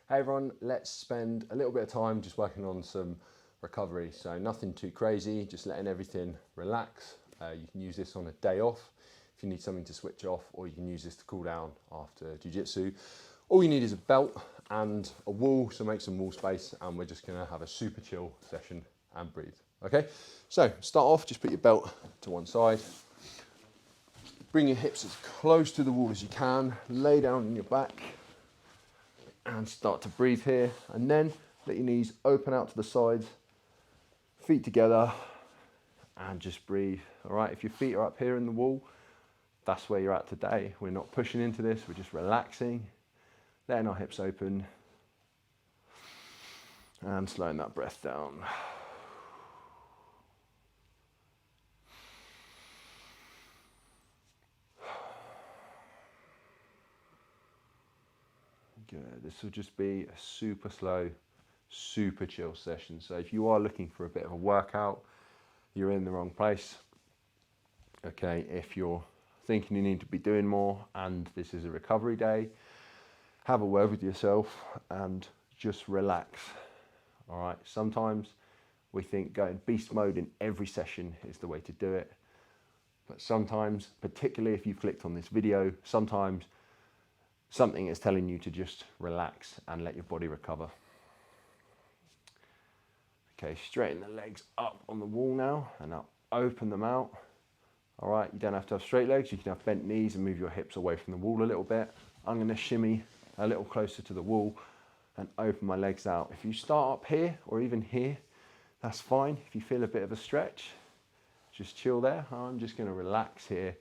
Hey everyone, let's spend a little bit of time just working on some recovery. So nothing too crazy, just letting everything relax. You can use this on a day off if you need something to switch off, or you can use this to cool down after Jiu-Jitsu. All you need is a belt and a wall, so make some wall space, and we're just gonna have a super chill session and breathe, okay? So start off, just put your belt to one side. Bring your hips as close to the wall as you can, lay down on your back, and start to breathe here, and then let your knees open out to the sides, feet together, and just breathe. All right, if your feet are up here in the wall, that's where you're at today. We're not pushing into this, we're just relaxing, letting our hips open, and slowing that breath down. Good. This will just be a super slow, super chill session. So if you are looking for a bit of a workout, you're in the wrong place. Okay, if you're thinking you need to be doing more and this is a recovery day, have a word with yourself and just relax. All right, sometimes we think going beast mode in every session is the way to do it. But sometimes, particularly if you clicked on this video, sometimes something is telling you to just relax and let your body recover. Okay, straighten the legs up on the wall now, and now open them out. All right, you don't have to have straight legs, you can have bent knees and move your hips away from the wall a little bit. I'm gonna shimmy a little closer to the wall and open my legs out. If you start up here or even here, that's fine. If you feel a bit of a stretch, just chill there. I'm just gonna relax here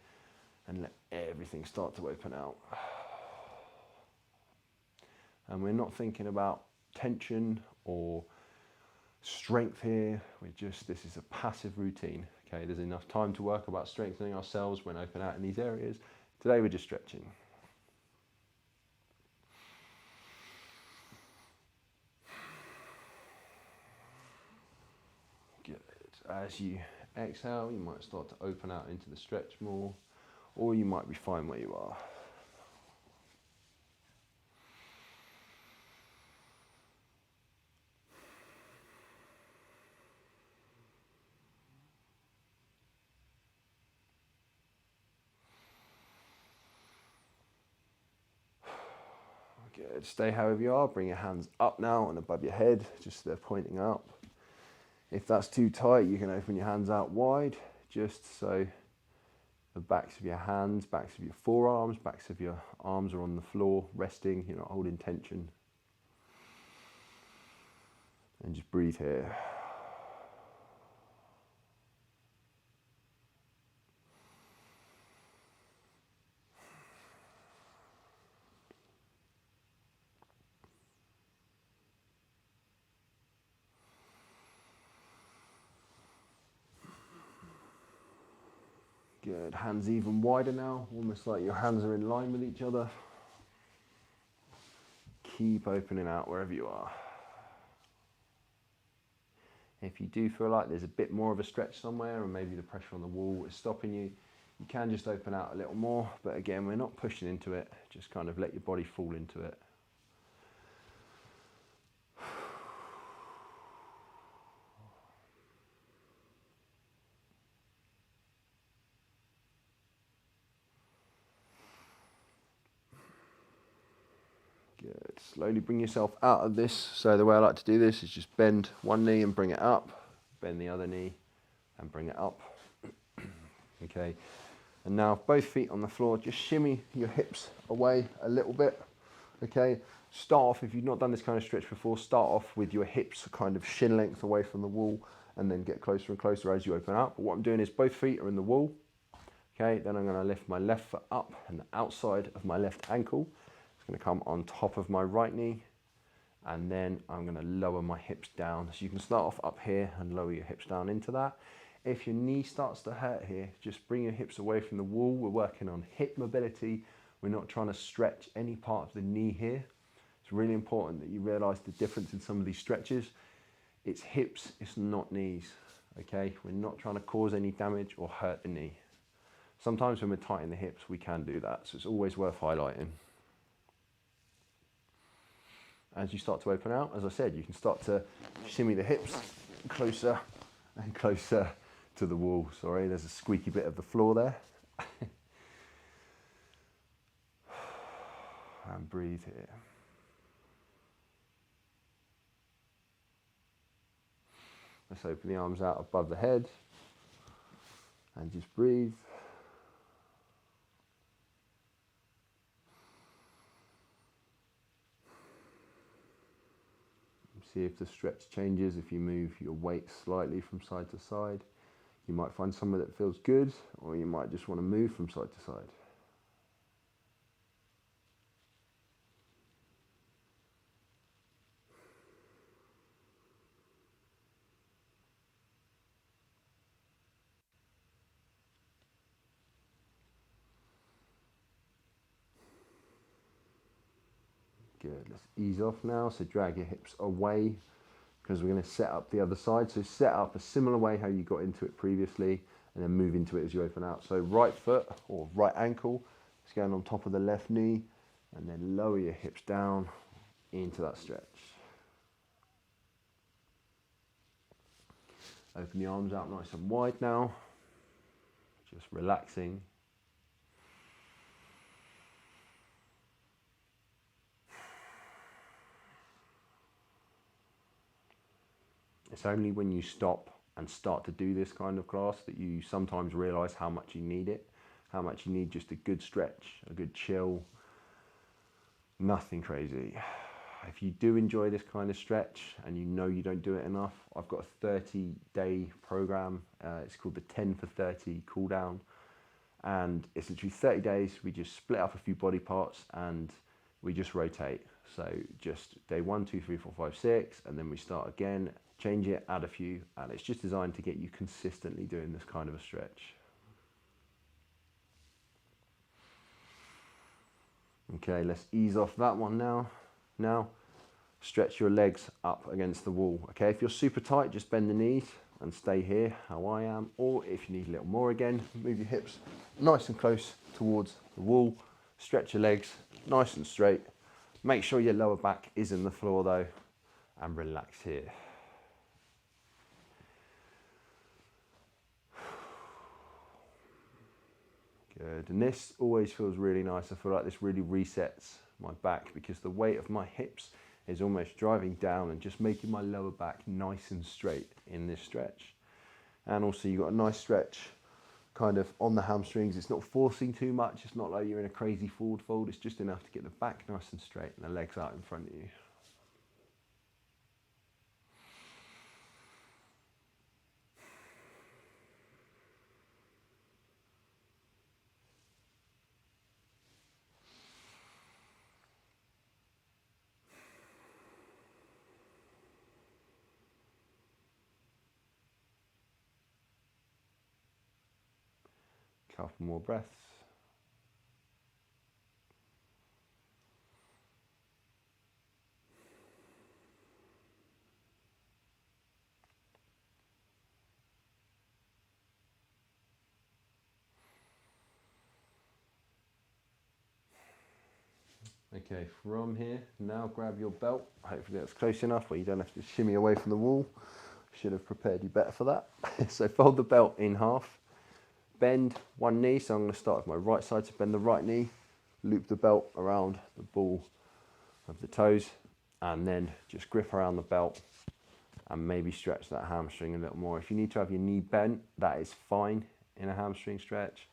and let everything start to open out. And we're not thinking about tension or strength here. This is a passive routine. Okay, there's enough time to work about strengthening ourselves when open out in these areas. Today we're just stretching. Good. As you exhale, you might start to open out into the stretch more, or you might be fine where you are. Good. Stay however you are. Bring your hands up now and above your head, just so they're pointing up. If that's too tight, you can open your hands out wide, just so the backs of your hands, backs of your forearms, backs of your arms are on the floor, resting. You're not holding tension. And just breathe here. Good, hands even wider now, almost like your hands are in line with each other. Keep opening out wherever you are. If you do feel like there's a bit more of a stretch somewhere, or maybe the pressure on the wall is stopping you, you can just open out a little more, but again, we're not pushing into it, just kind of let your body fall into it. Good. Slowly bring yourself out of this. So the way I like to do this is just bend one knee and bring it up, bend the other knee and bring it up. Okay. And now both feet on the floor, just shimmy your hips away a little bit. Okay. Start off, if you've not done this kind of stretch before, start off with your hips kind of shin length away from the wall, and then get closer and closer as you open up. But what I'm doing is both feet are in the wall. Okay. Then I'm going to lift my left foot up and the outside of my left ankle. It's going to come on top of my right knee, and then I'm going to lower my hips down. So you can start off up here and lower your hips down into that. If your knee starts to hurt here, just bring your hips away from the wall. We're working on hip mobility. We're not trying to stretch any part of the knee here. It's really important that you realize the difference in some of these stretches. It's hips, it's not knees, okay? We're not trying to cause any damage or hurt the knee. Sometimes when we're tight in the hips, we can do that. So it's always worth highlighting. as you start to open out, as I said, you can start to shimmy the hips closer and closer to the wall. Sorry, there's a squeaky bit of the floor there. And breathe here. Let's open the arms out above the head and just breathe. See if the stretch changes, if you move your weight slightly from side to side. You might find somewhere that feels good, or you might just want to move from side to side. Good, let's ease off now. So drag your hips away, because we're going to set up the other side. So set up a similar way how you got into it previously, and then move into it as you open out. So right foot or right ankle is going on top of the left knee, and then lower your hips down into that stretch. Open the arms out nice and wide now, just relaxing. It's only when you stop and start to do this kind of class that you sometimes realize how much you need it, how much you need just a good stretch, a good chill, nothing crazy. If you do enjoy this kind of stretch and you know you don't do it enough, I've got a 30-day program. It's called the 10 for 30 cool down. And it's literally 30 days. We just split up a few body parts and we just rotate. So just day 1, 2, 3, 4, 5, 6, and then we start again, change it, add a few, and it's just designed to get you consistently doing this kind of a stretch. Okay, let's ease off that one now. Now, stretch your legs up against the wall. Okay, if you're super tight, just bend the knees and stay here, how I am. Or if you need a little more again, move your hips nice and close towards the wall. Stretch your legs nice and straight. Make sure your lower back is in the floor though, and relax here. Good, and this always feels really nice. I feel like this really resets my back because the weight of my hips is almost driving down and just making my lower back nice and straight in this stretch. And also you've got a nice stretch kind of on the hamstrings. It's not forcing too much. It's not like you're in a crazy forward fold. It's just enough to get the back nice and straight and the legs out in front of you. Couple more breaths. Okay, from here, now grab your belt. Hopefully that's close enough where you don't have to shimmy away from the wall. Should have prepared you better for that. So fold the belt in half. Bend one knee, so I'm going to start with my right side, so bend the right knee, loop the belt around the ball of the toes, and then just grip around the belt and maybe stretch that hamstring a little more. If you need to have your knee bent, that is fine in a hamstring stretch.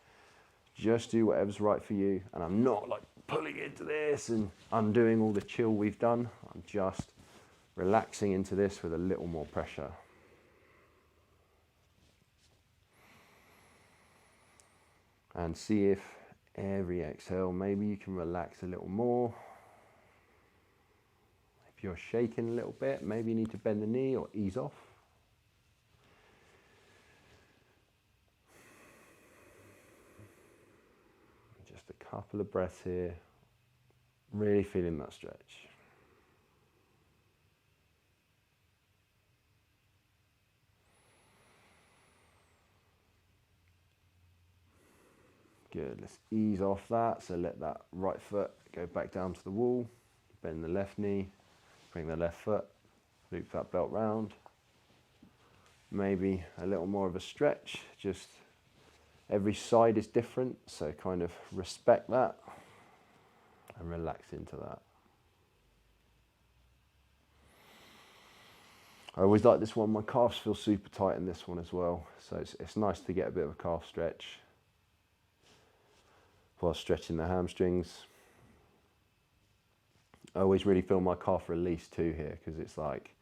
Just do whatever's right for you, and I'm not like pulling into this and undoing all the chill we've done. I'm just relaxing into this with a little more pressure. And see if every exhale, maybe you can relax a little more. If you're shaking a little bit, maybe you need to bend the knee or ease off. Just a couple of breaths here, really feeling that stretch. Good, let's ease off that. So let that right foot go back down to the wall, bend the left knee, Bring the left foot, loop that belt round. Maybe a little more of a stretch, just every side is different, so kind of respect that and relax into that. I always like this one. My calves feel super tight in this one as well, so it's nice to get a bit of a calf stretch while stretching the hamstrings. I always really feel my calf release too here, because it's like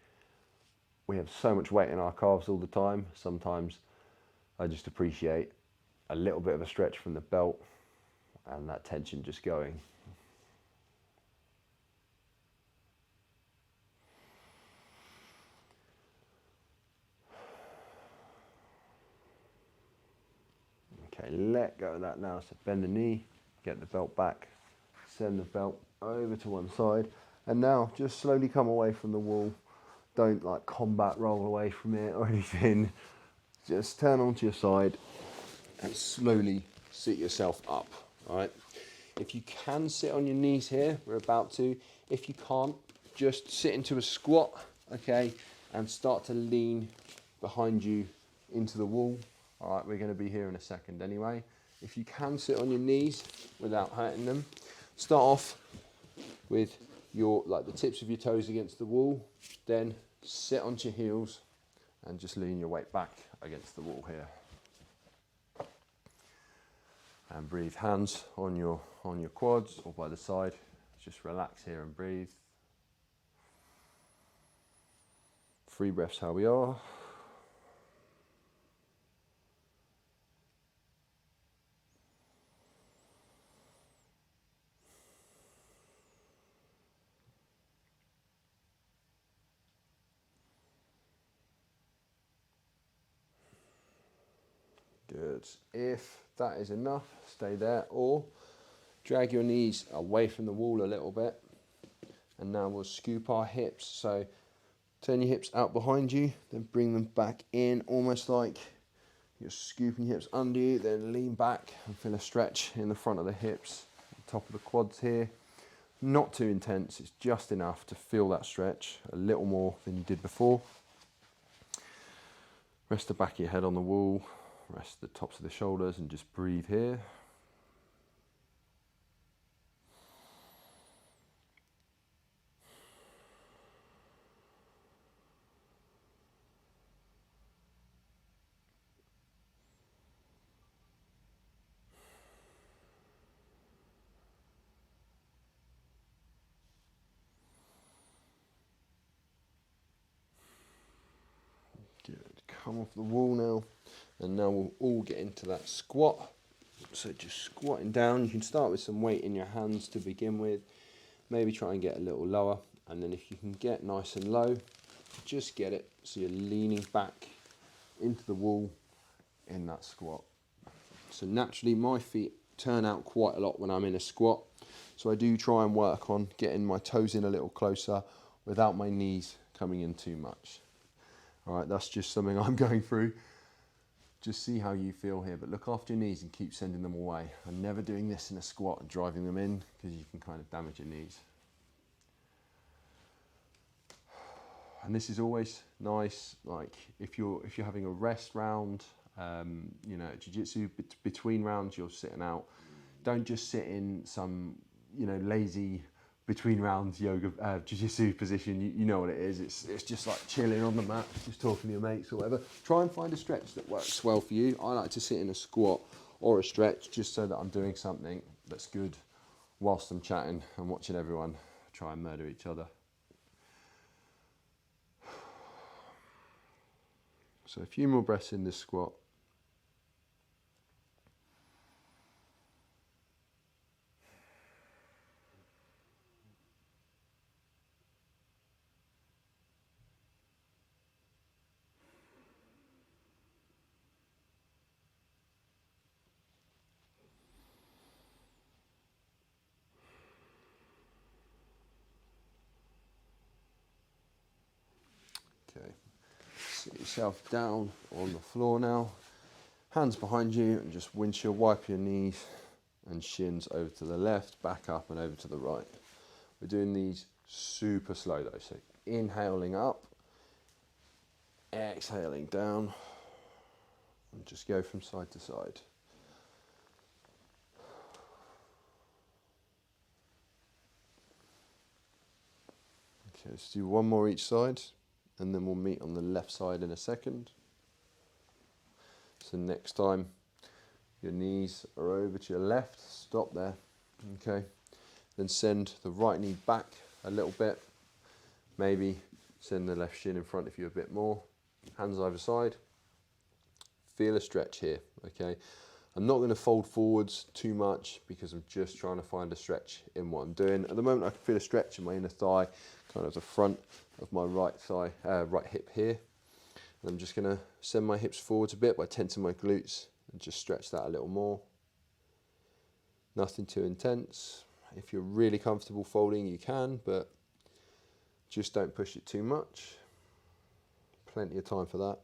we have so much weight in our calves all the time. Sometimes I just appreciate a little bit of a stretch from the belt and that tension just going. Okay, let go of that now. So bend the knee, get the belt back, send the belt over to one side, and now just slowly come away from the wall. Don't like combat roll away from it or anything. Just turn onto your side and slowly sit yourself up. All right. If you can sit on your knees here, we're about to. If you can't, just sit into a squat, okay, and start to lean behind you into the wall. All right, we're going to be here in a second anyway. If you can sit on your knees without hurting them, start off with your the tips of your toes against the wall, then sit onto your heels and just lean your weight back against the wall here. And breathe, hands on your quads or by the side. Just relax here and breathe. 3 breaths how we are. Good. If that is enough, stay there, or drag your knees away from the wall a little bit. And now we'll scoop our hips. So turn your hips out behind you, then bring them back in, almost like you're scooping your hips under you, then lean back and feel a stretch in the front of the hips, top of the quads here. Not too intense, it's just enough to feel that stretch, a little more than you did before. Rest the back of your head on the wall, rest the tops of the shoulders and just breathe here. Good. Come off the wall now, and now we'll all get into that squat. So just squatting down, you can start with some weight in your hands to begin with, maybe try and get a little lower, and then if you can get nice and low, just get it so you're leaning back into the wall in that squat. So naturally my feet turn out quite a lot when I'm in a squat, so I do try and work on getting my toes in a little closer without my knees coming in too much. All right, that's just something I'm going through. Just see how you feel here, but look after your knees and keep sending them away. I'm never doing this in a squat and driving them in, because you can kind of damage your knees. And this is always nice, like if you're having a rest round, you know, jiu-jitsu, between rounds you're sitting out. Don't just sit in some, you know, lazy between rounds yoga jiu-jitsu position. You know what it is. It's just like chilling on the mat, just talking to your mates or whatever. Try and find a stretch that works well for you. I like to sit in a squat or a stretch just so that I'm doing something that's good whilst I'm chatting and watching everyone try and murder each other. So a few more breaths in this squat. Okay, sit yourself down on the floor now. Hands behind you and just windshield wipe your knees and shins over to the left, back up and over to the right. We're doing these Super slow though, so inhaling up, exhaling down, and just go from side to side. Okay, let's do one more each side, and then we'll meet on the left side in a second. So next time your knees are over to your left, stop there, okay? Then send the right knee back a little bit, maybe send the left shin in front of you a bit more, hands either side. Feel a stretch here, okay? I'm not going to fold forwards too much because I'm just trying to find a stretch in what I'm doing. At the moment I can feel a stretch in my inner thigh, kind of the front of my right thigh, right hip here. And I'm just going to send my hips forwards a bit by tensing my glutes and just stretch that a little more. Nothing too intense. If you're really comfortable folding, you can, but just don't push it too much. Plenty of time for that.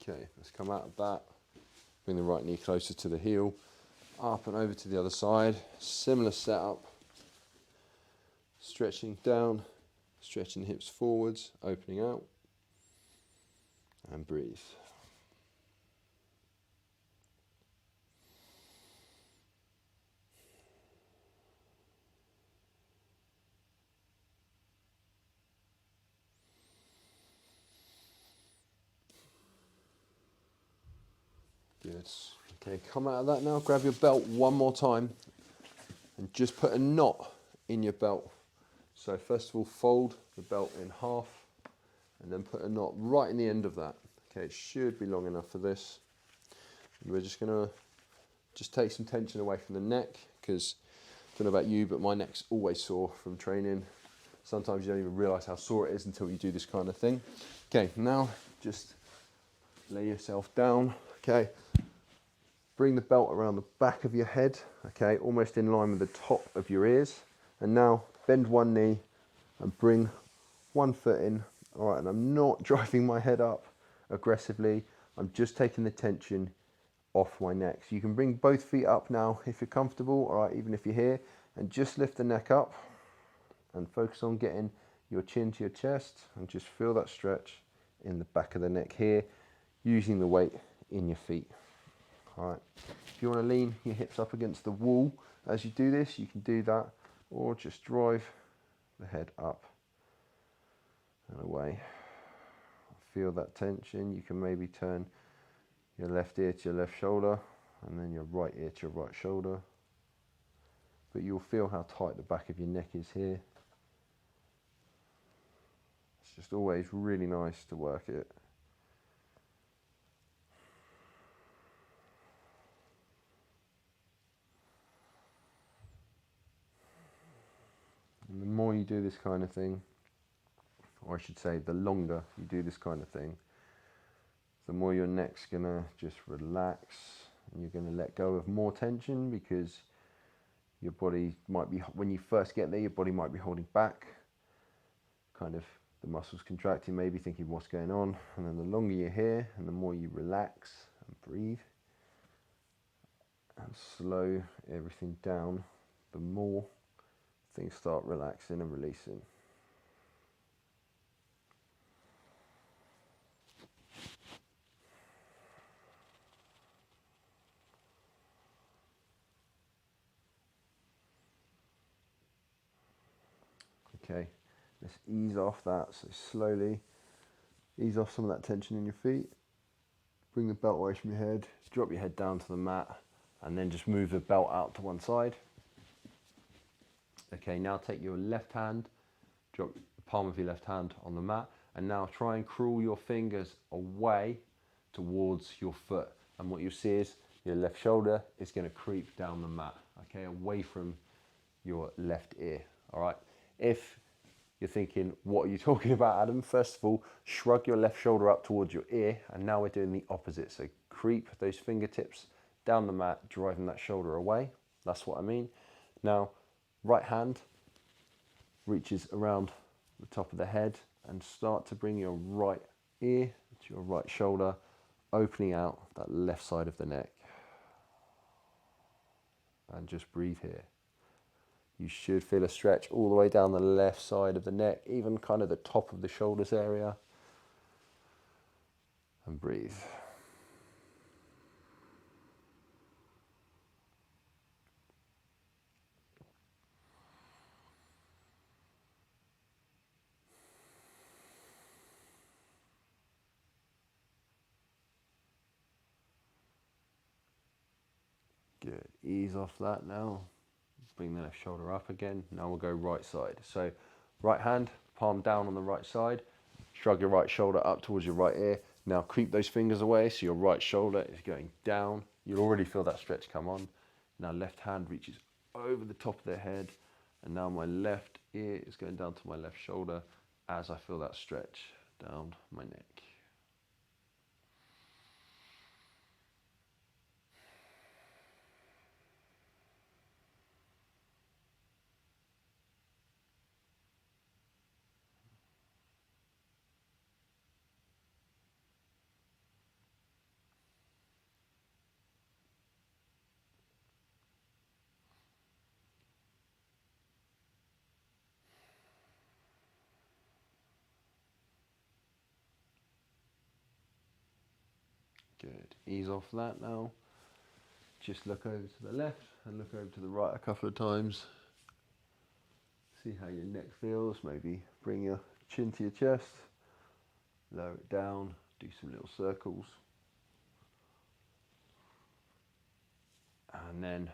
Okay, let's come out of that. Bring the right knee closer to the heel. Up and over to the other side. Similar setup. Stretching down, stretching the hips forwards, opening out. And breathe. Good. Okay, come out of that now. Grab your belt one more time and just put a knot in your belt. So first of all, fold the belt in half and then put a knot right in the end of that. Okay, it should be long enough for this. And we're just gonna take some tension away from the neck, because I don't know about you, but my neck's always sore from training. Sometimes you don't even realise how sore it is until you do this kind of thing. Okay, now just lay yourself down. Okay, bring the belt around the back of your head, okay, almost in line with the top of your ears. And now bend one knee and bring one foot in. All right, and I'm not driving my head up aggressively. I'm just taking the tension off my neck. So you can bring both feet up now if you're comfortable, all right, even if you're here, and just lift the neck up and focus on getting your chin to your chest and just feel that stretch in the back of the neck here, using the weight in your feet. All right, if you want to lean your hips up against the wall as you do this, you can do that, or just drive the head up and away. Feel that tension. You can maybe turn your left ear to your left shoulder and then your right ear to your right shoulder. But you'll feel how tight the back of your neck is here. It's just always really nice to work it. And the more you do this kind of thing, or I should say the longer you do this kind of thing, the more your neck's gonna just relax and you're gonna let go of more tension, because your body might be, when you first get there, your body might be holding back, kind of the muscles contracting, maybe thinking what's going on. And then the longer you're here and the more you relax and breathe and slow everything down, the more things start relaxing and releasing. Okay, let's ease off that. So slowly ease off some of that tension in your feet. Bring the belt away from your head. Drop your head down to the mat and then just move the belt out to one side. Okay, now take your left hand, drop the palm of your left hand on the mat, and now try and crawl your fingers away towards your foot. And what you'll see is your left shoulder is going to creep down the mat, okay, away from your left ear. All right, if you're thinking, what are you talking about, Adam? First of all, shrug your left shoulder up towards your ear, and now we're doing the opposite. So creep those fingertips down the mat, driving that shoulder away. That's what I mean. Now, right hand reaches around the top of the head and start to bring your right ear to your right shoulder opening out that left side of the neck. And just breathe here. You should feel a stretch all the way down the left side of the neck, even kind of the top of the shoulders area. And breathe. Good. Ease off that now. Bring the left shoulder up again. Now we'll go right side. So right hand, palm down on the right side. Shrug your right shoulder up towards your right ear. Now creep those fingers away so your right shoulder is going down. You'll already feel that stretch come on. Now left hand reaches over the top of their head. And now my left ear is going down to my left shoulder as I feel that stretch down my neck. Good. Ease off that now. Just look over to the left and look over to the right a couple of times. See how your neck feels. Maybe bring your chin to your chest. Lower it down. Do some little circles. And then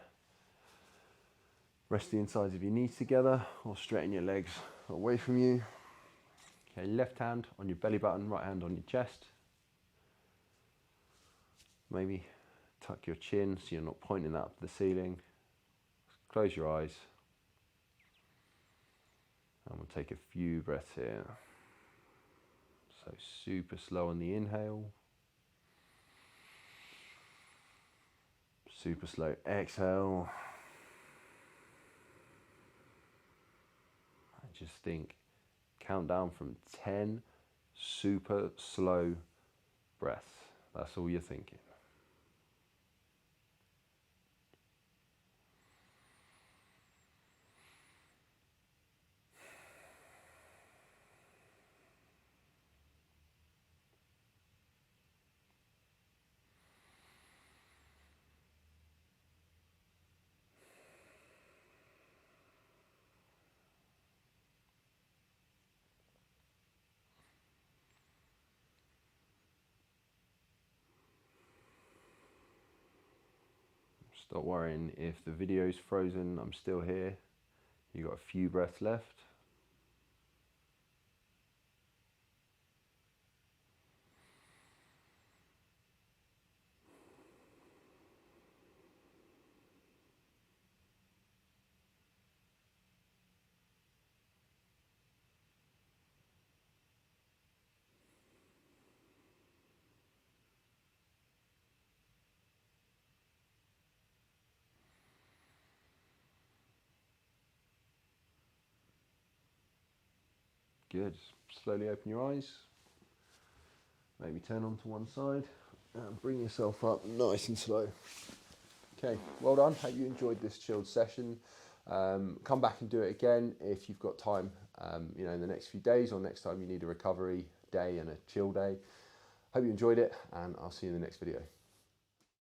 rest the insides of your knees together or straighten your legs away from you. Okay, left hand on your belly button, right hand on your chest. Maybe tuck your chin so you're not pointing that up to the ceiling. Close your eyes. And we'll take a few breaths here. So super slow on the inhale. Super slow exhale. And just think, count down from 10 super slow breaths. That's all you're thinking. Stop worrying if the video's frozen, I'm still here. You've got a few breaths left. Good. Slowly open your eyes. Maybe turn onto one side and bring yourself up nice and slow. Okay, well done. Hope you enjoyed this chilled session. Come back and do it again if you've got time, in the next few days or next time you need a recovery day and a chill day. Hope you enjoyed it, and I'll see you in the next video.